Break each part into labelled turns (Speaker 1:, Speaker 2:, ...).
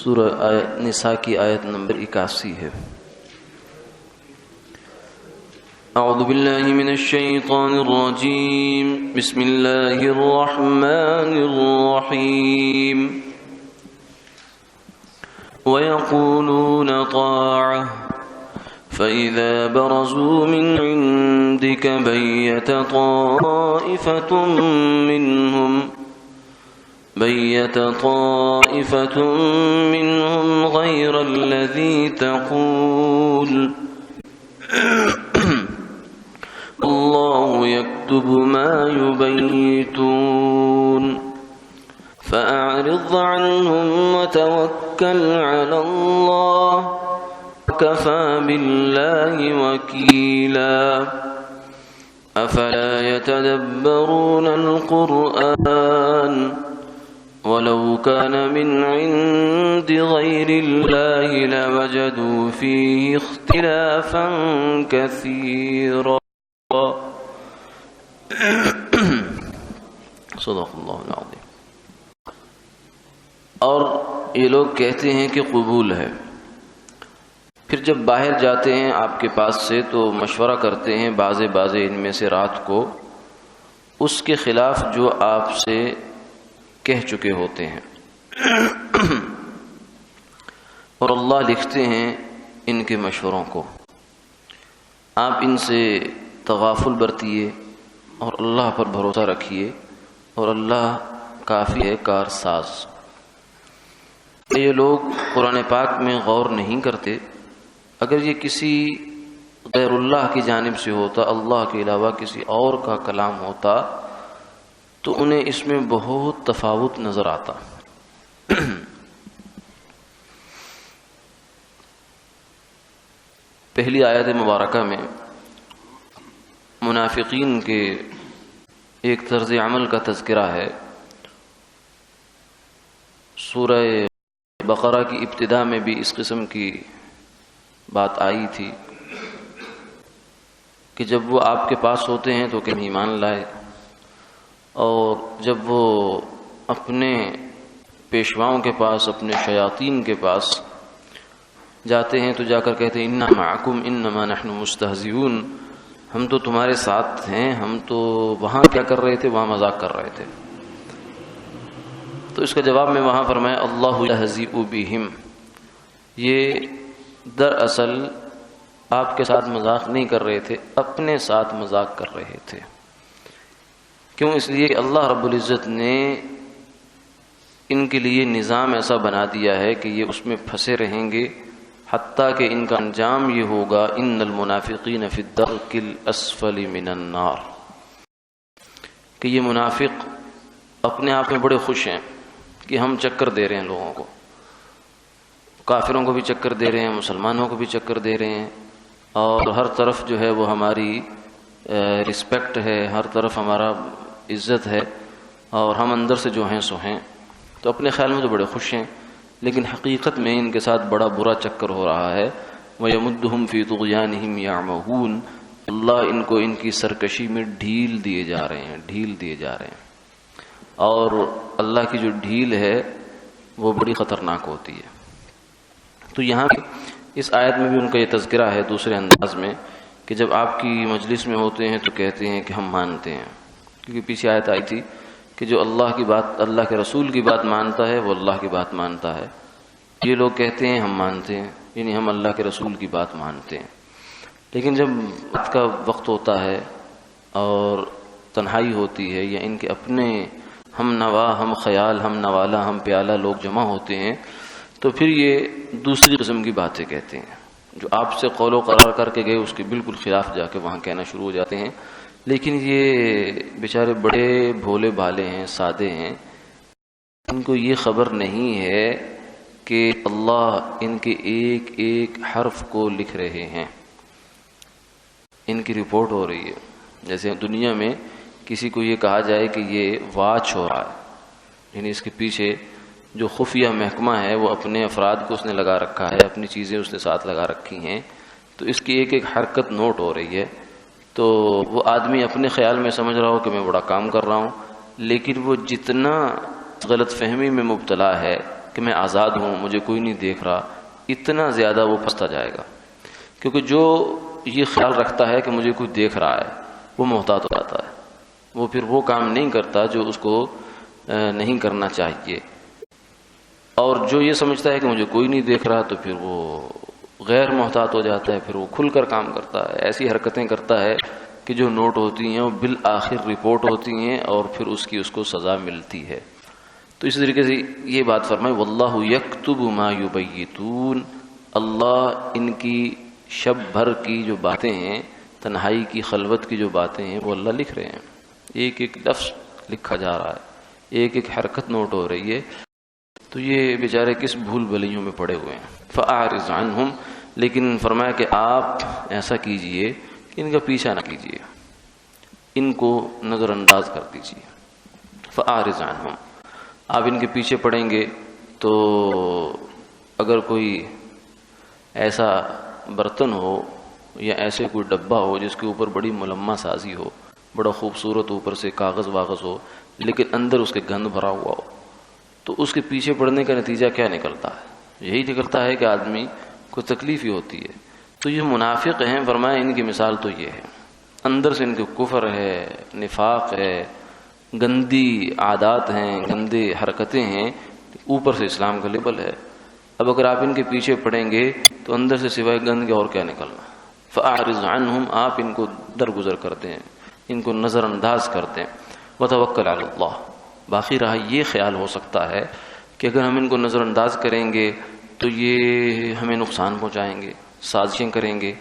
Speaker 1: سورہ نساء کی آیت نمبر 81 ہے۔ اعوذ باللہ من الشیطان الرجیم، بسم اللہ الرحمن الرحیم۔ وَيَقُولُونَ طَاعَةٌ فَإِذَا بَرَزُوا مِنْ عِنْدِكَ بَيَّتَ طَائِفَةٌ مِّنْهُمْ غَيْرَ الَّذِي تَقُولُ اللَّهُ يَكْتُبُ مَا يُبَيِّتُونَ فَأَعْرِضْ عَنْهُمْ وَتَوَكَّلْ عَلَى اللَّهِ وَكَفَى بِاللَّهِ وَكِيلًا أَفَلَا يَتَدَبَّرُونَ الْقُرْآنَ وَلَوْ كَانَ مِنْ عِنْدِ غَيْرِ اللَّهِ لَوَجَدُوا فِيهِ اخْتِلَافًا كَثِيرًا۔ صدق اللہ العظیم۔ اور یہ لوگ کہتے ہیں کہ قبول ہے، پھر جب باہر جاتے ہیں آپ کے پاس سے تو مشورہ کرتے ہیں بعض ان میں سے رات کو اس کے خلاف جو آپ سے کہہ چکے ہوتے ہیں، اور اللہ لکھتے ہیں ان کے مشوروں کو۔ آپ ان سے تغافل برتیے اور اللہ پر بھروسہ رکھیے، اور اللہ کافی ہے کارساز۔ یہ لوگ قرآن پاک میں غور نہیں کرتے، اگر یہ کسی غیر اللہ کی جانب سے ہوتا، اللہ کے علاوہ کسی اور کا کلام ہوتا تو انہیں اس میں بہت تفاوت نظر آتا۔ پہلی آیت مبارکہ میں منافقین کے ایک طرز عمل کا تذکرہ ہے۔ سورہ بقرہ کی ابتدا میں بھی اس قسم کی بات آئی تھی کہ جب وہ آپ کے پاس ہوتے ہیں تو کہ ایمان لائے، اور جب وہ اپنے پیشواؤں کے پاس، اپنے شیاطین کے پاس جاتے ہیں تو جا کر کہتے ہیں انا معکم انما نحن مستہزئون، ہم تو تمہارے ساتھ ہیں، ہم تو وہاں کیا کر رہے تھے؟ وہاں مذاق کر رہے تھے۔ تو اس کا جواب میں وہاں فرمایا اللہ یہزئ بہم، یہ دراصل آپ کے ساتھ مذاق نہیں کر رہے تھے، اپنے ساتھ مذاق کر رہے تھے۔ کیوں؟ اس لیے کہ اللہ رب العزت نے ان کے لیے نظام ایسا بنا دیا ہے کہ یہ اس میں پھنسے رہیں گے حتیٰ کہ ان کا انجام یہ ہوگا ان المنافقین فی الدرک الاسفل من النار، کہ یہ منافق اپنے آپ میں بڑے خوش ہیں کہ ہم چکر دے رہے ہیں لوگوں کو، کافروں کو بھی چکر دے رہے ہیں، مسلمانوں کو بھی چکر دے رہے ہیں، اور ہر طرف جو ہے وہ ہماری رسپیکٹ ہے، ہر طرف ہمارا عزت ہے، اور ہم اندر سے جو ہیں سو ہیں۔ تو اپنے خیال میں تو بڑے خوش ہیں، لیکن حقیقت میں ان کے ساتھ بڑا برا چکر ہو رہا ہے۔ وَيَمُدُّهُمْ فِي طُغْيَانِهِمْ يَعْمَهُونَ، اللہ ان کو ان کی سرکشی میں ڈھیل دیے جا رہے ہیں، اور اللہ کی جو ڈھیل ہے وہ بڑی خطرناک ہوتی ہے۔ تو یہاں اس آیت میں بھی ان کا یہ تذکرہ ہے دوسرے انداز میں کہ جب آپ کی مجلس میں ہوتے ہیں تو کہتے ہیں کہ ہم مانتے ہیں، کیونکہ پیچھے آیت آئی تھی کہ جو اللہ کی بات، اللہ کے رسول کی بات مانتا ہے وہ اللہ کی بات مانتا ہے۔ یہ لوگ کہتے ہیں ہم مانتے ہیں، یعنی ہم اللہ کے رسول کی بات مانتے ہیں، لیکن جب بات کا وقت ہوتا ہے اور تنہائی ہوتی ہے یا ان کے اپنے ہم نوا، ہم خیال، ہم نوالا، ہم پیالہ لوگ جمع ہوتے ہیں تو پھر یہ دوسری قسم کی باتیں کہتے ہیں، جو آپ سے قول و قرار کر کے گئے اس کے بالکل خلاف جا کے وہاں کہنا شروع ہو جاتے ہیں۔ لیکن یہ بیچارے بڑے بھولے بھالے ہیں، سادے ہیں، ان کو یہ خبر نہیں ہے کہ اللہ ان کے ایک ایک حرف کو لکھ رہے ہیں، ان کی رپورٹ ہو رہی ہے۔ جیسے دنیا میں کسی کو یہ کہا جائے کہ یہ واچ ہو رہا ہے، یعنی اس کے پیچھے جو خفیہ محکمہ ہے وہ اپنے افراد کو اس نے لگا رکھا ہے، اپنی چیزیں اس نے ساتھ لگا رکھی ہیں، تو اس کی ایک ایک حرکت نوٹ ہو رہی ہے۔ تو وہ آدمی اپنے خیال میں سمجھ رہا ہو کہ میں بڑا کام کر رہا ہوں، لیکن وہ جتنا غلط فہمی میں مبتلا ہے کہ میں آزاد ہوں، مجھے کوئی نہیں دیکھ رہا، اتنا زیادہ وہ پھنستا جائے گا. کیونکہ جو یہ خیال رکھتا ہے کہ مجھے کوئی دیکھ رہا ہے وہ محتاط ہو جاتا ہے، وہ پھر وہ کام نہیں کرتا جو اس کو نہیں کرنا چاہیے. اور جو یہ سمجھتا ہے کہ مجھے کوئی نہیں دیکھ رہا تو پھر وہ غیر محتاط ہو جاتا ہے، پھر وہ کھل کر کام کرتا ہے، ایسی حرکتیں کرتا ہے کہ جو نوٹ ہوتی ہیں وہ بالآخر رپورٹ ہوتی ہیں اور پھر اس کو سزا ملتی ہے. تو اسی طریقے سے یہ بات فرمائے واللہ یکتب ما یبیتون، اللہ ان کی شب بھر کی جو باتیں ہیں، تنہائی کی خلوت کی جو باتیں ہیں وہ اللہ لکھ رہے ہیں. ایک ایک لفظ لکھا جا رہا ہے، ایک ایک حرکت نوٹ ہو رہی ہے. تو یہ بیچارے کس بھول بھلیوں میں پڑے ہوئے ہیں. فأعرض عنہم، لیکن فرمایا کہ آپ ایسا کیجئے کہ ان کا پیچھا نہ کیجئے، ان کو نظر انداز کر دیجئے. فأعرض عنہم، آپ ان کے پیچھے پڑیں گے تو اگر کوئی ایسا برتن ہو یا ایسے کوئی ڈبہ ہو جس کے اوپر بڑی ملمہ سازی ہو، بڑا خوبصورت اوپر سے کاغذ واغذ ہو لیکن اندر اس کے گند بھرا ہوا ہو، تو اس کے پیچھے پڑنے کا نتیجہ کیا نکلتا ہے؟ یہی نکلتا ہے کہ آدمی کو تکلیف ہی ہوتی ہے. تو یہ منافق ہیں، فرمایا ان کی مثال تو یہ ہے، اندر سے ان کے کفر ہے، نفاق ہے، گندی عادات ہیں، گندے حرکتیں ہیں، اوپر سے اسلام کا لیبل ہے. اب اگر آپ ان کے پیچھے پڑیں گے تو اندر سے سوائے گند کے اور کیا نکلنا. فأعرض عنہم، آپ ان کو درگزر کر دیں، ان کو نظر انداز کر دیں. وتوکل علی اللہ، باقی رہا یہ خیال ہو سکتا ہے کہ اگر ہم ان کو نظر انداز کریں گے تو یہ ہمیں نقصان پہنچائیں گے، سازشیں کریں گے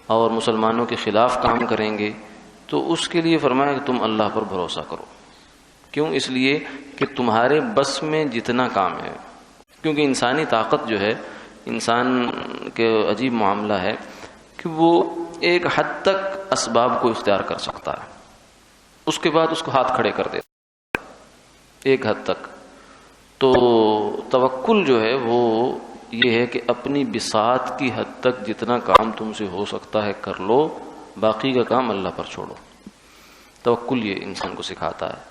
Speaker 1: اور مسلمانوں کے خلاف کام کریں گے. تو اس کے لیے فرمایا کہ تم اللہ پر بھروسہ کرو. کیوں؟ اس لیے کہ تمہارے بس میں جتنا کام ہے، کیونکہ انسانی طاقت جو ہے، انسان کے عجیب معاملہ ہے کہ وہ ایک حد تک اسباب کو اختیار کر سکتا ہے، اس کے بعد اس کو ہاتھ کھڑے کر دیتا ہے ایک حد تک. تو توکل جو ہے وہ یہ ہے کہ اپنی بساط کی حد تک جتنا کام تم سے ہو سکتا ہے کر لو، باقی کا کام اللہ پر چھوڑو. توکل یہ انسان کو سکھاتا ہے.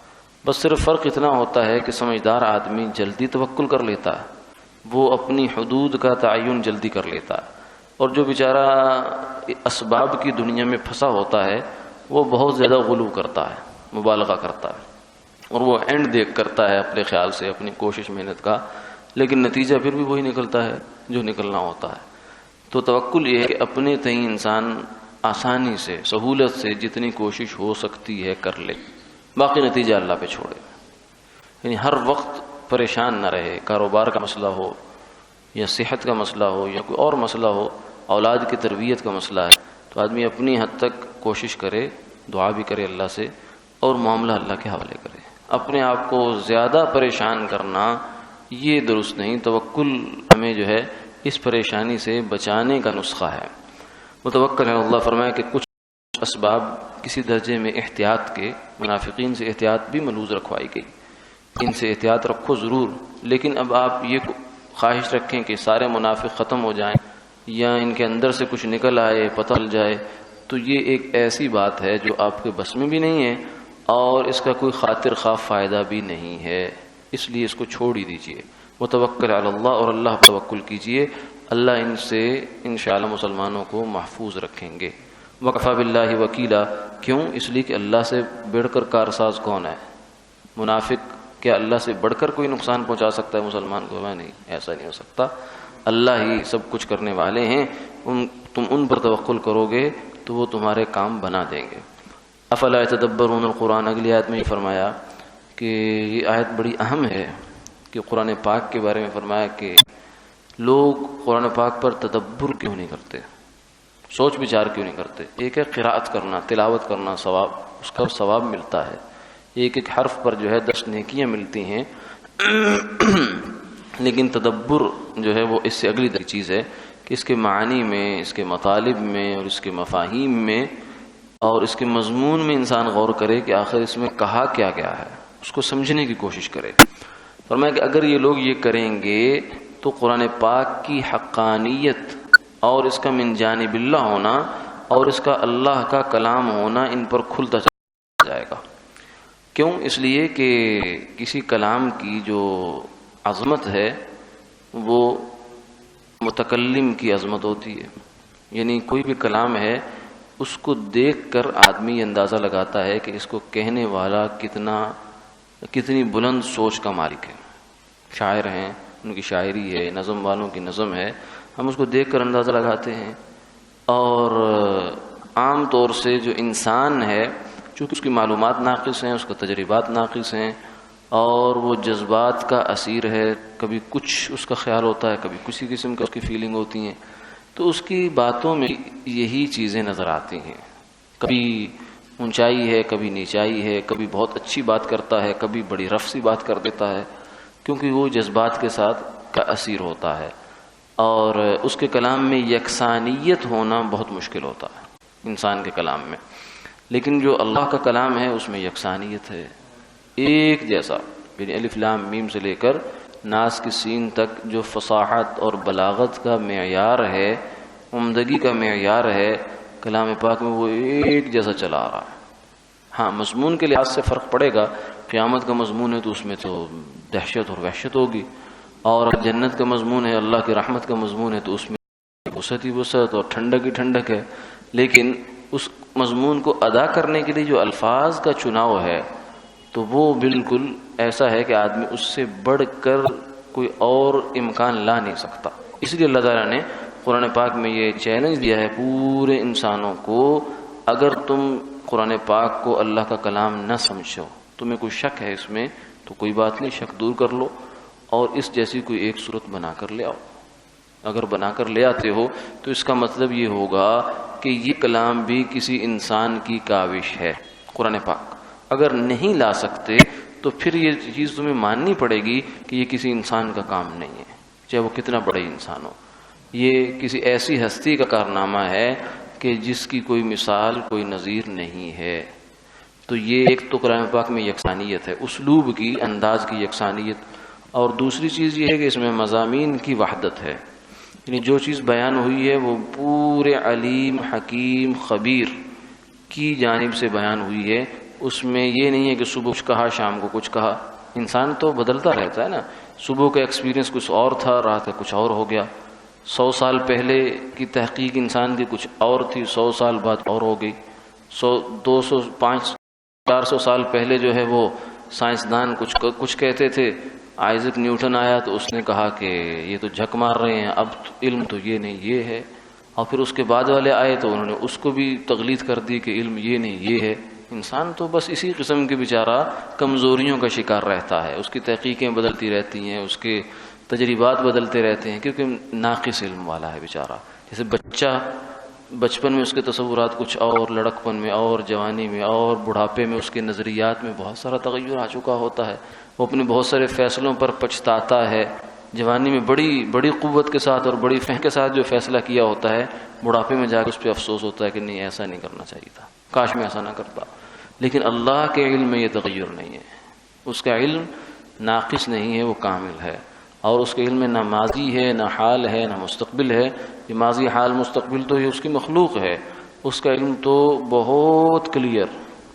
Speaker 1: بس صرف فرق اتنا ہوتا ہے کہ سمجھدار آدمی جلدی توکل کر لیتا ہے، وہ اپنی حدود کا تعین جلدی کر لیتا ہے، اور جو بیچارہ اسباب کی دنیا میں پھنسا ہوتا ہے وہ بہت زیادہ غلو کرتا ہے، مبالغہ کرتا ہے، اور وہ اینڈ دیکھ کرتا ہے اپنے خیال سے، اپنی کوشش محنت کا، لیکن نتیجہ پھر بھی وہی نکلتا ہے جو نکلنا ہوتا ہے. تو توکل یہ ہے کہ اپنے تئیں انسان آسانی سے، سہولت سے جتنی کوشش ہو سکتی ہے کر لے، باقی نتیجہ اللہ پہ چھوڑے. یعنی ہر وقت پریشان نہ رہے. کاروبار کا مسئلہ ہو یا صحت کا مسئلہ ہو یا کوئی اور مسئلہ ہو، اولاد کی تربیت کا مسئلہ ہے، تو آدمی اپنی حد تک کوشش کرے، دعا بھی کرے اللہ سے، اور معاملہ اللہ کے حوالے کرے. اپنے آپ کو زیادہ پریشان کرنا یہ درست نہیں. توکل ہمیں جو ہے اس پریشانی سے بچانے کا نسخہ ہے. متوکل ہے اللہ. فرمایا کہ کچھ اسباب کسی درجے میں احتیاط کے، منافقین سے احتیاط بھی ملحوظ رکھوائی گئی، ان سے احتیاط رکھو ضرور، لیکن اب آپ یہ خواہش رکھیں کہ سارے منافق ختم ہو جائیں یا ان کے اندر سے کچھ نکل آئے، پتہ چل جائے، تو یہ ایک ایسی بات ہے جو آپ کے بس میں بھی نہیں ہے اور اس کا کوئی خاطر خواہ فائدہ بھی نہیں ہے. اس لیے اس کو چھوڑ ہی دیجئے. متوکل علی اللہ، اور اللہ پر توکل کیجئے، اللہ ان سے انشاءاللہ مسلمانوں کو محفوظ رکھیں گے. وکفی باللہ وکیلا. کیوں؟ اس لیے کہ اللہ سے بڑھ کر کارساز کون ہے؟ منافق. کیا اللہ سے بڑھ کر کوئی نقصان پہنچا سکتا ہے مسلمان کو؟ نہیں، ایسا نہیں ہو سکتا. اللہ ہی سب کچھ کرنے والے ہیں. تم ان پر توکل کرو گے تو وہ تمہارے کام بنا دیں گے. افلا یتدبرون القرآن. اگلی آیت میں یہ فرمایا کہ یہ آیت بڑی اہم ہے کہ قرآن پاک کے بارے میں فرمایا کہ لوگ قرآن پاک پر تدبر کیوں نہیں کرتے، سوچ بچار کیوں نہیں کرتے. ایک ہے قراءت کرنا، تلاوت کرنا، ثواب، اس کا ثواب ملتا ہے. ایک ایک حرف پر جو ہے 10 نیکیاں ملتی ہیں. لیکن تدبر جو ہے وہ اس سے اگلی چیز ہے کہ اس کے معانی میں، اس کے مطالب میں اور اس کے مفاہیم میں اور اس کے مضمون میں انسان غور کرے کہ آخر اس میں کہا کیا گیا ہے، اس کو سمجھنے کی کوشش کرے. فرمایا کہ اگر یہ لوگ یہ کریں گے تو قرآن پاک کی حقانیت اور اس کا من جانب اللہ ہونا اور اس کا اللہ کا کلام ہونا ان پر کھلتا چلا جائے گا. کیوں؟ اس لیے کہ کسی کلام کی جو عظمت ہے وہ متکلم کی عظمت ہوتی ہے. یعنی کوئی بھی کلام ہے اس کو دیکھ کر آدمی یہ اندازہ لگاتا ہے کہ اس کو کہنے والا کتنی بلند سوچ کا مالک ہے. شاعر ہیں، ان کی شاعری ہے، نظم والوں کی نظم ہے، ہم اس کو دیکھ کر اندازہ لگاتے ہیں. اور عام طور سے جو انسان ہے چونکہ اس کی معلومات ناقص ہیں، اس کے تجربات ناقص ہیں، اور وہ جذبات کا اسیر ہے، کبھی کچھ اس کا خیال ہوتا ہے، کبھی کسی قسم کا اس کی فیلنگ ہوتی ہیں، تو اس کی باتوں میں یہی چیزیں نظر آتی ہیں. کبھی اونچائی ہے، کبھی نیچائی ہے، کبھی بہت اچھی بات کرتا ہے، کبھی بڑی رف سی بات کر دیتا ہے، کیونکہ وہ جذبات کے ساتھ کا اسیر ہوتا ہے. اور اس کے کلام میں یکسانیت ہونا بہت مشکل ہوتا ہے انسان کے کلام میں. لیکن جو اللہ کا کلام ہے اس میں یکسانیت ہے، ایک جیسا. یعنی الف لام میم سے لے کر ناس کی سین تک جو فصاحت اور بلاغت کا معیار ہے، عمدگی کا معیار ہے، کلام پاک میں وہ ایک جیسا چلا آ رہا ہے. ہاں مضمون کے لحاظ سے فرق پڑے گا. قیامت کا مضمون ہے تو اس میں تو دہشت اور وحشت ہوگی، اور جنت کا مضمون ہے، اللہ کی رحمت کا مضمون ہے، تو اس میں وسعت ہی وسعت اور ٹھنڈک ہی ٹھنڈک ہے. لیکن اس مضمون کو ادا کرنے کے لیے جو الفاظ کا چناؤ ہے تو وہ بالکل ایسا ہے کہ آدمی اس سے بڑھ کر کوئی اور امکان لا نہیں سکتا. اس لیے اللہ تعالیٰ نے قرآن پاک میں یہ چیلنج دیا ہے پورے انسانوں کو، اگر تم قرآن پاک کو اللہ کا کلام نہ سمجھو، تمہیں کوئی شک ہے اس میں، تو کوئی بات نہیں، شک دور کر لو اور اس جیسی کوئی ایک صورت بنا کر لے آؤ. اگر بنا کر لے آتے ہو تو اس کا مطلب یہ ہوگا کہ یہ کلام بھی کسی انسان کی کاوش ہے. قرآن پاک اگر نہیں لا سکتے تو پھر یہ چیز تمہیں ماننی پڑے گی کہ یہ کسی انسان کا کام نہیں ہے، چاہے وہ کتنا بڑا انسان ہو. یہ کسی ایسی ہستی کا کارنامہ ہے کہ جس کی کوئی مثال، کوئی نظیر نہیں ہے. تو یہ ایک تو قرآن پاک میں یکسانیت ہے، اسلوب کی، انداز کی یکسانیت. اور دوسری چیز یہ ہے کہ اس میں مضامین کی وحدت ہے. یعنی جو چیز بیان ہوئی ہے وہ پورے علیم، حکیم، خبیر کی جانب سے بیان ہوئی ہے. اس میں یہ نہیں ہے کہ صبح کچھ کہا، شام کو کچھ کہا. انسان تو بدلتا رہتا ہے نا. صبح کا ایکسپیرینس کچھ اور تھا، رات کا کچھ اور ہو گیا. 100 سال پہلے کی تحقیق انسان کی کچھ اور تھی، 100 سال بعد اور ہو گئی. 100، 200، 500، 400 سال پہلے جو ہے وہ سائنسدان کچھ کہتے تھے. آئزک نیوٹن آیا تو اس نے کہا کہ یہ تو جھک مار رہے ہیں، اب علم تو یہ نہیں یہ ہے. اور پھر اس کے بعد والے آئے تو انہوں نے اس کو بھی تقلید کر دی کہ علم یہ نہیں یہ ہے. انسان تو بس اسی قسم کے بیچارہ کمزوریوں کا شکار رہتا ہے. اس کی تحقیقیں بدلتی رہتی ہیں، اس کے تجربات بدلتے رہتے ہیں، کیونکہ ناقص علم والا ہے بیچارہ. جیسے بچہ بچپن میں اس کے تصورات کچھ اور، لڑکپن میں اور، جوانی میں اور، بڑھاپے میں اس کے نظریات میں بہت سارا تغیر آ چکا ہوتا ہے. وہ اپنے بہت سارے فیصلوں پر پچھتاتا ہے. جوانی میں بڑی قوت کے ساتھ اور بڑی فہم کے ساتھ جو فیصلہ کیا ہوتا ہے، بڑھاپے میں جا کے اس پہ افسوس ہوتا ہے کہ نہیں ایسا نہیں کرنا چاہیے تھا، کاش میں ایسا نہ کرتا. لیکن اللہ کے علم میں یہ تغیر نہیں ہے. اس کا علم ناقص نہیں ہے، وہ کامل ہے. اور اس کے علم میں نہ ماضی ہے، نہ حال ہے، نہ مستقبل ہے. یہ ماضی، حال، مستقبل تو یہ اس کی مخلوق ہے. اس کا علم تو بہت کلیئر،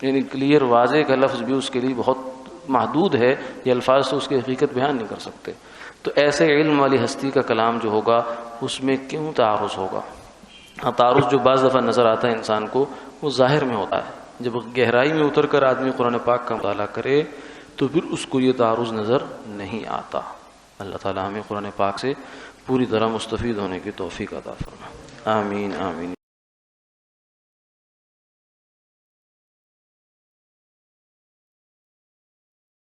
Speaker 1: یعنی کلیئر، واضح کا لفظ بھی اس کے لیے بہت محدود ہے. یہ الفاظ تو اس کی حقیقت بیان نہیں کر سکتے. تو ایسے علم والی ہستی کا کلام جو ہوگا اس میں کیوں تعارض ہوگا؟ ہاں تعارض جو بعض دفعہ نظر آتا ہے انسان کو وہ ظاہر میں ہوتا ہے. جب گہرائی میں اتر کر آدمی قرآن پاک کا مطالعہ کرے تو پھر اس کو یہ تعارض نظر نہیں آتا. اللہ تعالیٰ ہمیں قرآن پاک سے پوری طرح مستفید ہونے کی توفیق عطا فرمائے. آمین آمین.